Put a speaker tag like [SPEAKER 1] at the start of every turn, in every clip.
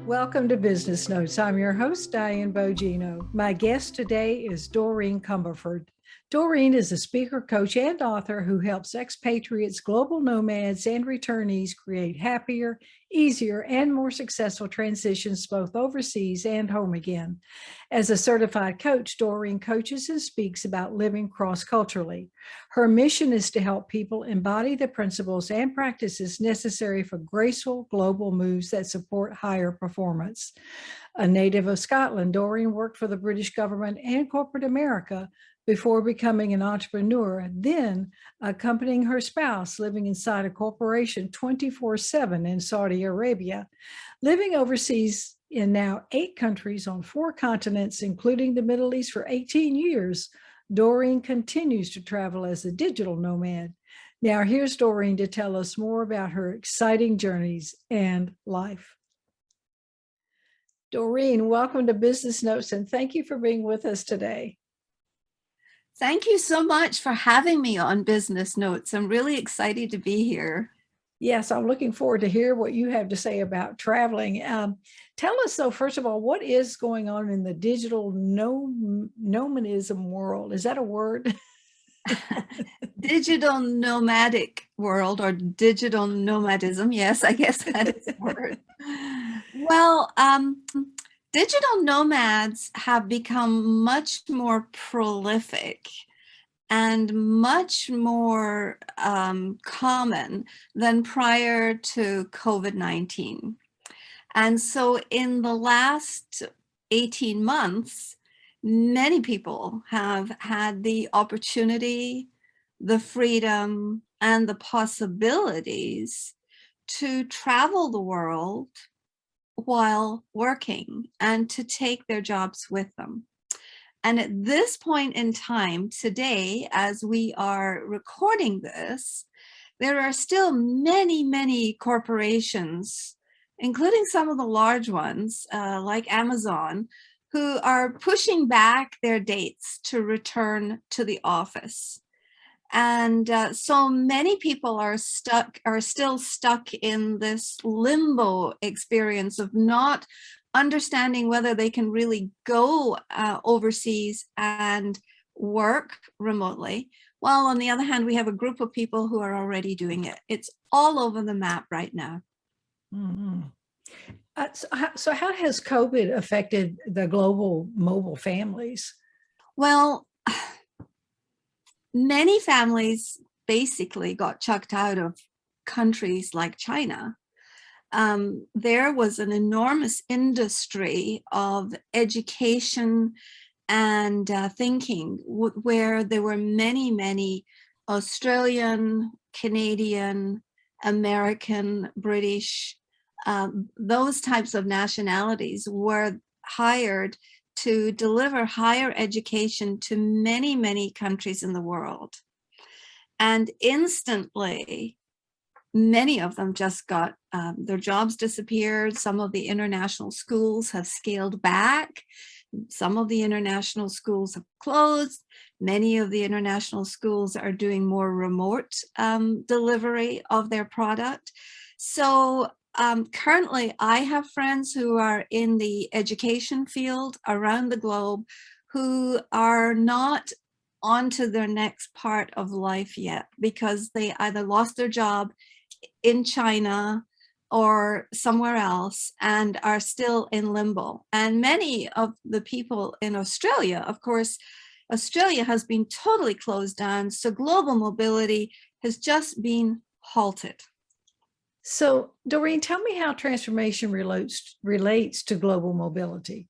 [SPEAKER 1] Welcome to Business Notes. I'm your host, Diane Bogino. My guest today is Doreen Cumberford. Doreen is a speaker, coach, and author who helps expatriates, global nomads, and returnees create happier, easier, and more successful transitions both overseas and home again. As a certified coach, Doreen coaches and speaks about living cross-culturally. Her mission is to help people embody the principles and practices necessary for graceful global moves that support higher performance. A native of Scotland, Doreen worked for the British government and corporate America before becoming an entrepreneur, then accompanying her spouse, living inside a corporation 24/7 in Saudi Arabia. Living overseas in now 8 countries on 4 continents, including the Middle East, for 18 years, Doreen continues to travel as a digital nomad. Now, here's Doreen to tell us more about her exciting journeys and life. Doreen, welcome to Business Notes, and thank you for being with us today.
[SPEAKER 2] Thank you so much for having me on Business Notes. I'm really excited to be here.
[SPEAKER 1] Yes, I'm looking forward to hear what you have to say about traveling. Tell us, though, first of all, what is going on in the digital nomadism world? Is that a word?
[SPEAKER 2] Digital nomadic world, or digital nomadism. Yes, I guess that is a word. Well, digital nomads have become much more prolific and much more common than prior to COVID-19. And so in the last 18 months, many people have had the opportunity, the freedom, and the possibilities to travel the world while working and to take their jobs with them. And at this point in time, today, as we are recording this, there are still many, many corporations, including some of the large ones like Amazon, who are pushing back their dates to return to the office. And so many people are still stuck in this limbo experience of not understanding whether they can really go overseas and work remotely. While on the other hand, we have a group of people who are already doing it. It's all over the map right now.
[SPEAKER 1] Mm-hmm. So how has COVID affected the global mobile families?
[SPEAKER 2] Well, many families basically got chucked out of countries like China. There was an enormous industry of education and thinking where there were many, many Australian, Canadian, American, British, those types of nationalities were hired to deliver higher education to many, many countries in the world. And instantly, many of them just got their jobs disappeared. Some of the international schools have scaled back. Some of the international schools have closed. Many of the international schools are doing more remote delivery of their product. So currently, I have friends who are in the education field around the globe who are not onto their next part of life yet because they either lost their job in China or somewhere else and are still in limbo. And many of the people in Australia, of course, Australia has been totally closed down, so global mobility has just been halted.
[SPEAKER 1] So, Doreen, tell me how transformation relates to global mobility.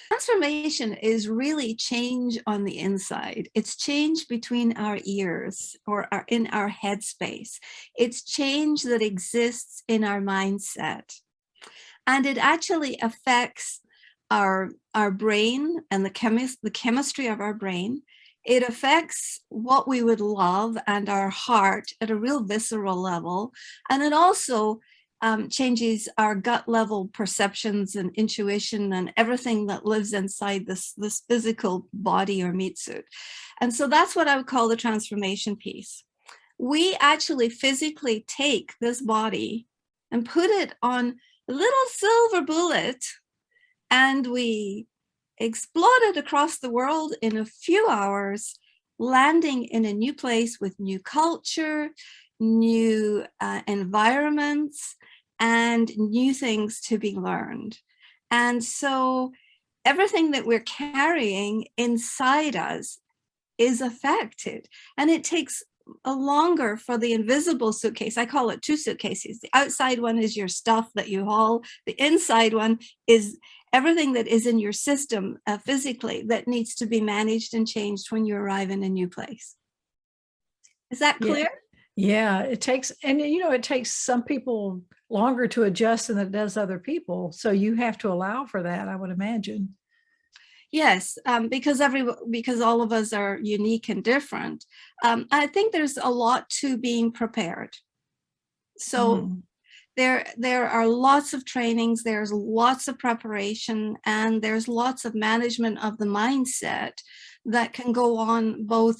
[SPEAKER 2] Transformation is really change on the inside. It's change between our ears or in our headspace. It's change that exists in our mindset. And it actually affects our brain and the chemistry of our brain. It affects what we would love and our heart at a real visceral level. And it also changes our gut level perceptions and intuition and everything that lives inside this physical body or meat suit. And so that's what I would call the transformation piece. We actually physically take this body and put it on little silver bullet, and we exploded across the world in a few hours, landing in a new place with new culture, new environments, and new things to be learned. And so everything that we're carrying inside us is affected, and it takes a longer for the invisible suitcase. I call it two suitcases. The outside one is your stuff that you haul. The inside one is everything that is in your system physically that needs to be managed and changed when you arrive in a new place. Is that clear?
[SPEAKER 1] Yeah, it takes, and it takes some people longer to adjust than it does other people. So you have to allow for that, I would imagine.
[SPEAKER 2] Yes, because all of us are unique and different. I think there's a lot to being prepared. So there are lots of trainings, there's lots of preparation, and there's lots of management of the mindset that can go on both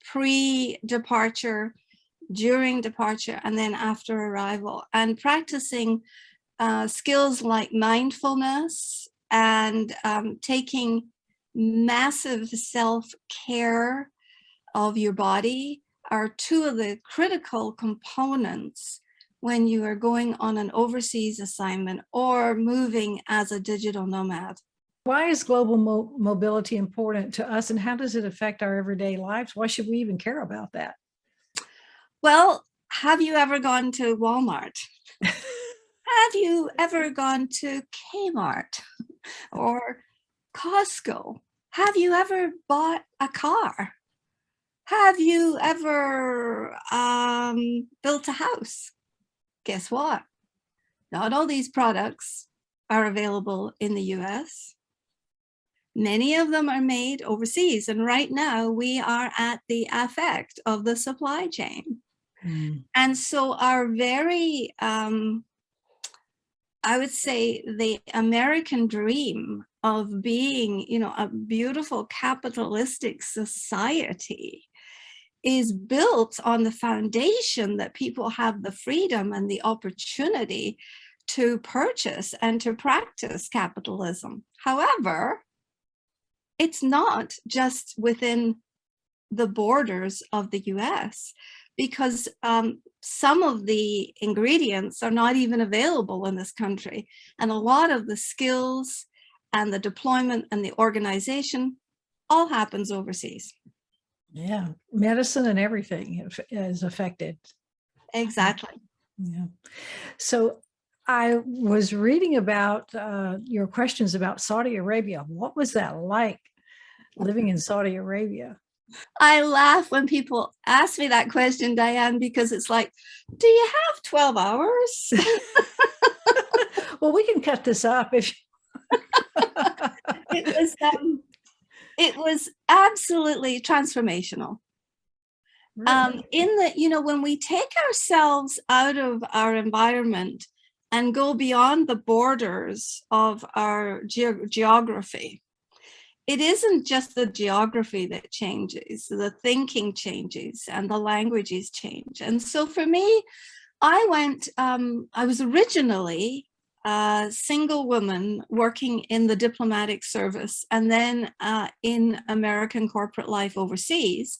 [SPEAKER 2] pre-departure, during departure, and then after arrival. And practicing skills like mindfulness and taking massive self-care of your body are two of the critical components when you are going on an overseas assignment or moving as a digital nomad.
[SPEAKER 1] Why is global mobility important to us, and how does it affect our everyday lives? Why should we even care about that?
[SPEAKER 2] Well, have you ever gone to Walmart? Have you ever gone to Kmart or Costco? Have you ever bought a car? Have you ever built a house? Guess what? Not all these products are available in the US. Many of them are made overseas. And right now we are at the effect of the supply chain. And so our very, I would say, the American dream of being, a beautiful capitalistic society is built on the foundation that people have the freedom and the opportunity to purchase and to practice capitalism. However, it's not just within the borders of the US, because some of the ingredients are not even available in this country. And a lot of the skills and the deployment and the organization all happens overseas.
[SPEAKER 1] Yeah, medicine and everything is affected.
[SPEAKER 2] Exactly.
[SPEAKER 1] Yeah. So I was reading about your questions about Saudi Arabia. What was that like, living in Saudi Arabia?
[SPEAKER 2] I laugh when people ask me that question, Diane, because it's like, do you have 12 hours?
[SPEAKER 1] Well, we can cut this up if
[SPEAKER 2] it was absolutely transformational. Really? When we take ourselves out of our environment and go beyond the borders of our geography, it isn't just the geography that changes, the thinking changes and the languages change. And so for me, I was originally a single woman working in the diplomatic service and then in American corporate life overseas.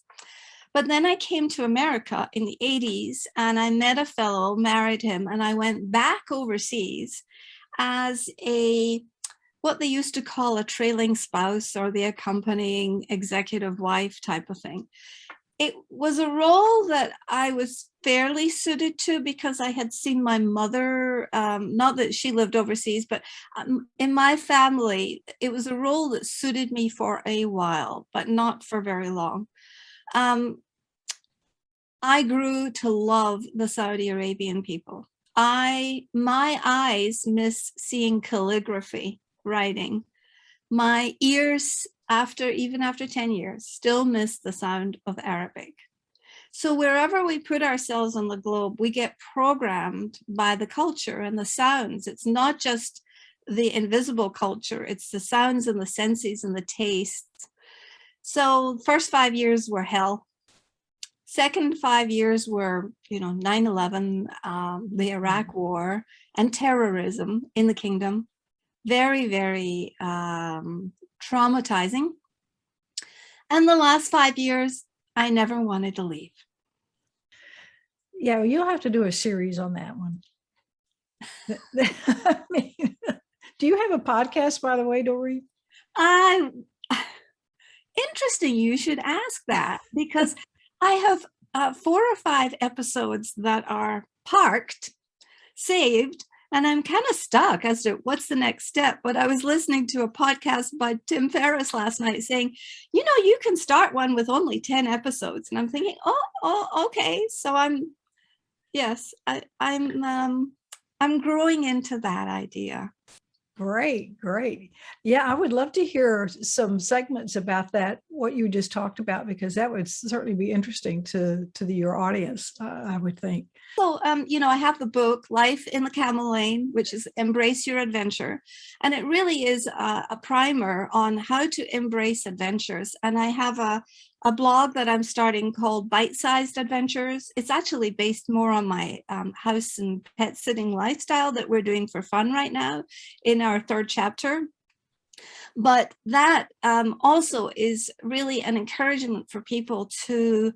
[SPEAKER 2] But then I came to America in the 80s and I met a fellow, married him, and I went back overseas as what they used to call a trailing spouse or the accompanying executive wife type of thing. It was a role that I was fairly suited to because I had seen my mother, not that she lived overseas, but in my family, it was a role that suited me for a while, but not for very long. I grew to love the Saudi Arabian people. My eyes miss seeing calligraphy writing. My ears, even after 10 years, still miss the sound of Arabic. So wherever we put ourselves on the globe, we get programmed by the culture and the sounds. It's not just the invisible culture, it's the sounds and the senses and the tastes. So first 5 years were hell. Second 5 years were, 9/11, the Iraq War, and terrorism in the kingdom. Very, very traumatizing. And the last 5 years, I never wanted to leave.
[SPEAKER 1] Yeah, well, you'll have to do a series on that one. I mean, do you have a podcast, by the way, Doreen?
[SPEAKER 2] Interesting you should ask that, because I have 4 or 5 episodes that are parked, saved, and I'm kind of stuck as to what's the next step. But I was listening to a podcast by Tim Ferriss last night saying, you can start one with only 10 episodes. And I'm thinking, okay. So I'm growing into that idea.
[SPEAKER 1] Great. Yeah, I would love to hear some segments about that, what you just talked about, because that would certainly be interesting to your audience, I would think.
[SPEAKER 2] So, I have the book, Life in the Camel Lane, which is Embrace Your Adventure. And it really is a primer on how to embrace adventures. And I have a blog that I'm starting called Bite-Sized Adventures. It's actually based more on my house and pet sitting lifestyle that we're doing for fun right now in our 3rd chapter. But that also is really an encouragement for people to,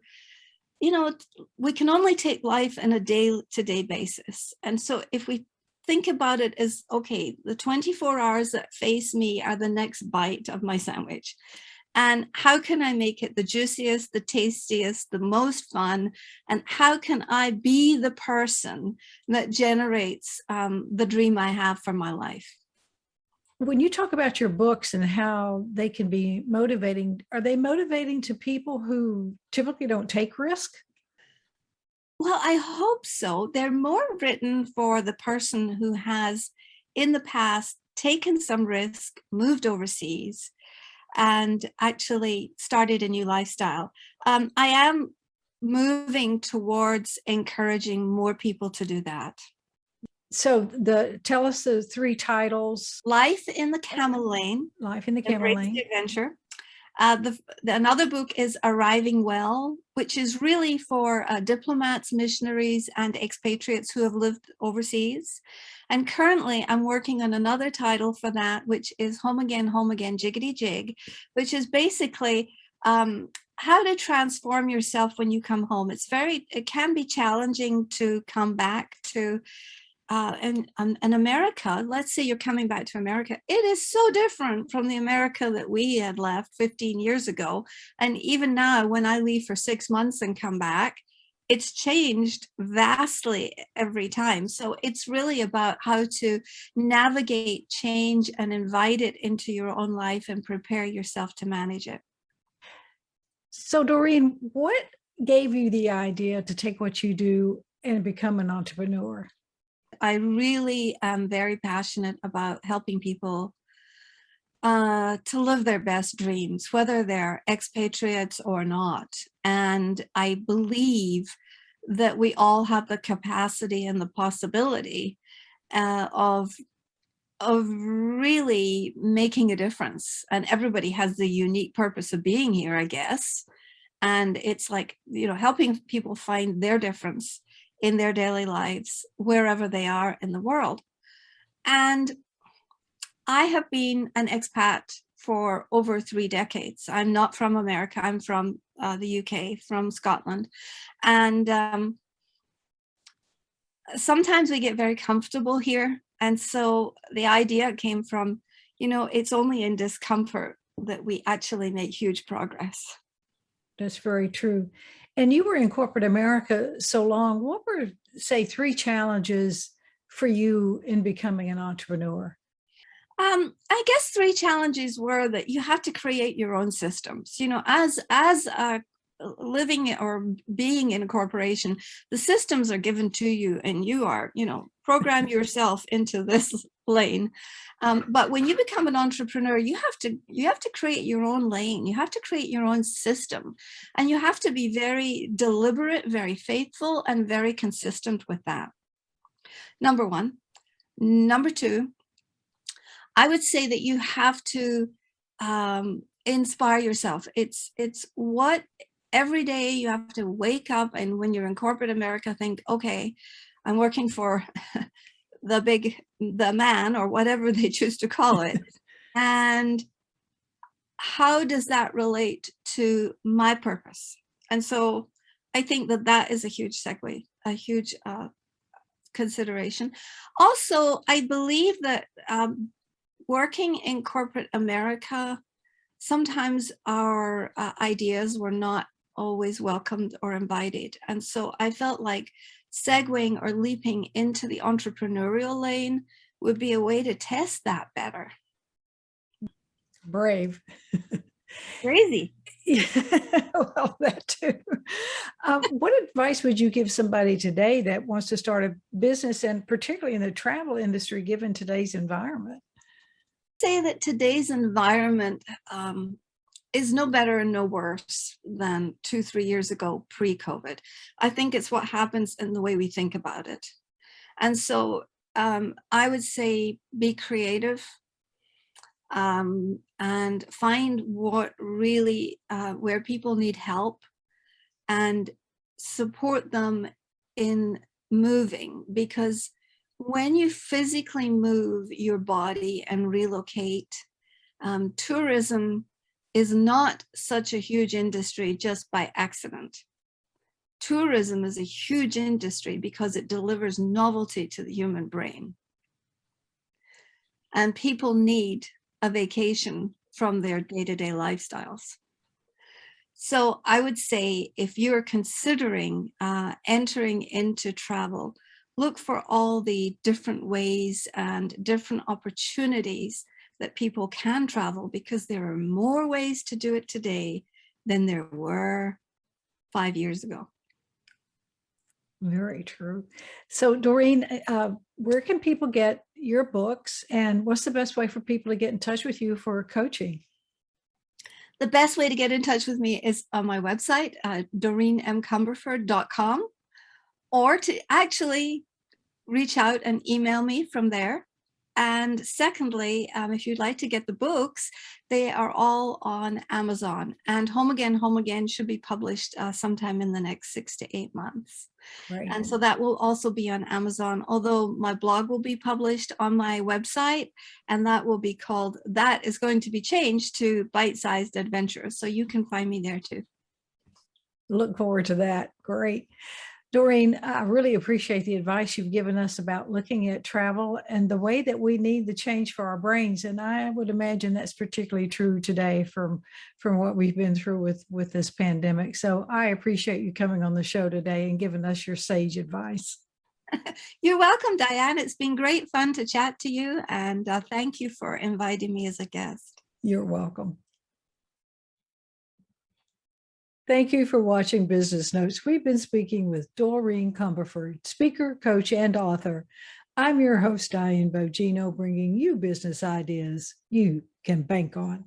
[SPEAKER 2] we can only take life on a day-to-day basis. And so if we think about it as, okay, the 24 hours that face me are the next bite of my sandwich. And how can I make it the juiciest, the tastiest, the most fun? And how can I be the person that generates the dream I have for my life?
[SPEAKER 1] When you talk about your books and how they can be motivating, are they motivating to people who typically don't take risk?
[SPEAKER 2] Well, I hope so. They're more written for the person who has, in the past, taken some risk, moved overseas, and actually started a new lifestyle. I am moving towards encouraging more people to do that.
[SPEAKER 1] So tell us the 3 titles.
[SPEAKER 2] Life in the Camel Lane.
[SPEAKER 1] Life in the Camel
[SPEAKER 2] Embrace
[SPEAKER 1] Lane.
[SPEAKER 2] the Adventure. Another book is Arriving Well, which is really for diplomats, missionaries, and expatriates who have lived overseas. And currently I'm working on another title for that, which is Home Again, Jiggity Jig, which is basically how to transform yourself when you come home. It can be challenging to come back to in America. Let's say you're coming back to America. It is so different from the America that we had left 15 years ago. And even now, when I leave for 6 months and come back, it's changed vastly every time. So it's really about how to navigate change and invite it into your own life and prepare yourself to manage it.
[SPEAKER 1] So Doreen, what gave you the idea to take what you do and become an entrepreneur?
[SPEAKER 2] I really am very passionate about helping people to live their best dreams, whether they're expatriates or not. And I believe that we all have the capacity and the possibility of really making a difference. And everybody has the unique purpose of being here, I guess. And it's like, helping people find their difference in their daily lives, wherever they are in the world. And I have been an expat for over 3 decades. I'm not from America. I'm from the UK, from Scotland. And sometimes we get very comfortable here. And so the idea came from, it's only in discomfort that we actually make huge progress.
[SPEAKER 1] That's very true. And you were in corporate America so long. What were, say, 3 challenges for you in becoming an entrepreneur?
[SPEAKER 2] I guess 3 challenges were that you have to create your own systems. As living or being in a corporation, the systems are given to you, and you are, program yourself into this lane. But when you become an entrepreneur, you have to create your own lane. You have to create your own system, and you have to be very deliberate, very faithful, and very consistent with that. Number 1. Number 2, I would say that you have to inspire yourself. It's what every day you have to wake up, and when you're in corporate America, think, okay, I'm working for the man, or whatever they choose to call it. And how does that relate to my purpose? And so I think that that is a huge segue, a huge consideration. Also, I believe that working in corporate America, sometimes our ideas were not always welcomed or invited. And so I felt like segueing or leaping into the entrepreneurial lane would be a way to test that better.
[SPEAKER 1] Brave.
[SPEAKER 2] Crazy.
[SPEAKER 1] Yeah, well, that too. What advice would you give somebody today that wants to start a business, and particularly in the travel industry, given today's environment?
[SPEAKER 2] Say that today's environment is no better and no worse than 2-3 years ago, pre-COVID. I think it's what happens in the way we think about it. And so I would say be creative, and find what really, where people need help, and support them in moving, because when you physically move your body and relocate, tourism is not such a huge industry just by accident. Tourism is a huge industry because it delivers novelty to the human brain. And people need a vacation from their day-to-day lifestyles. So I would say, if you're considering entering into travel, look for all the different ways and different opportunities that people can travel, because there are more ways to do it today than there were 5 years ago.
[SPEAKER 1] Very true. So Doreen, where can people get your books, and what's the best way for people to get in touch with you for coaching?
[SPEAKER 2] The best way to get in touch with me is on my website, doreenmcumberford.com, or to actually reach out and email me from there. And secondly, if you'd like to get the books, they are all on Amazon, and Home Again should be published sometime in the next 6 to 8 months.
[SPEAKER 1] Great.
[SPEAKER 2] And so that will also be on Amazon, although my blog will be published on my website, and that is going to be changed to Bite-Sized Adventures. So you can find me there too.
[SPEAKER 1] Look forward to that. Great. Doreen, I really appreciate the advice you've given us about looking at travel and the way that we need the change for our brains. And I would imagine that's particularly true today from what we've been through with this pandemic. So I appreciate you coming on the show today and giving us your sage advice.
[SPEAKER 2] You're welcome, Diane. It's been great fun to chat to you, and thank you for inviting me as a guest.
[SPEAKER 1] You're welcome. Thank you for watching Business Notes. We've been speaking with Doreen Cumberford, speaker, coach, and author. I'm your host, Diane Bogino, bringing you business ideas you can bank on.